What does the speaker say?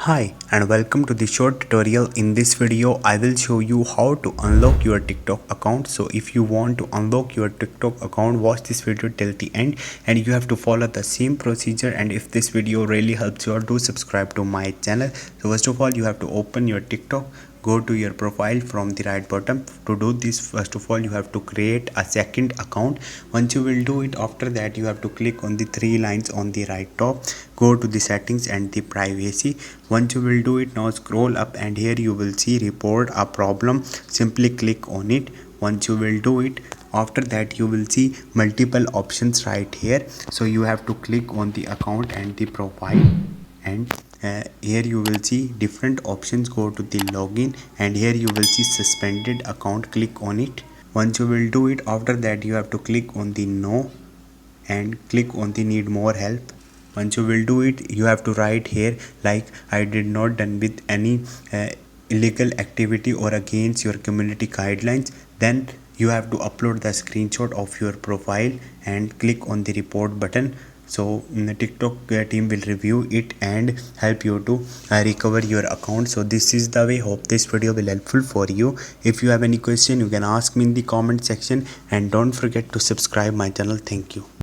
Hi and welcome to the short tutorial. In this video I will show you how to unlock your TikTok account. So if you want to unlock your TikTok account, watch this video till the end and you have to follow the same procedure. And if this video really helps you, do subscribe to my channel. So first of all, you have to open your TikTok, go to your profile from the right bottom. To do this, first of all you have to create a second account. Once you will do it, after that you have to click on the three lines on the right top, go to the settings and the privacy. Once you will do it, now scroll up and here you will see report a problem. Simply click on it. Once you will do it, after that you will see multiple options right here. So you have to click on the account and the profile, and here you will see different options. Go to the login and here you will see suspended account. Click on it. Once you will do it, after that you have to click on the no and click on the need more help. Once you will do it, you have to write here like I did not done with any illegal activity or against your community guidelines. Then you have to upload the screenshot of your profile and click on the report button. So the TikTok team will review it and help you to recover your account. So this is the way. Hope this video will helpful for you. If you have any question, you can ask me in the comment section and don't forget to subscribe my channel. Thank you.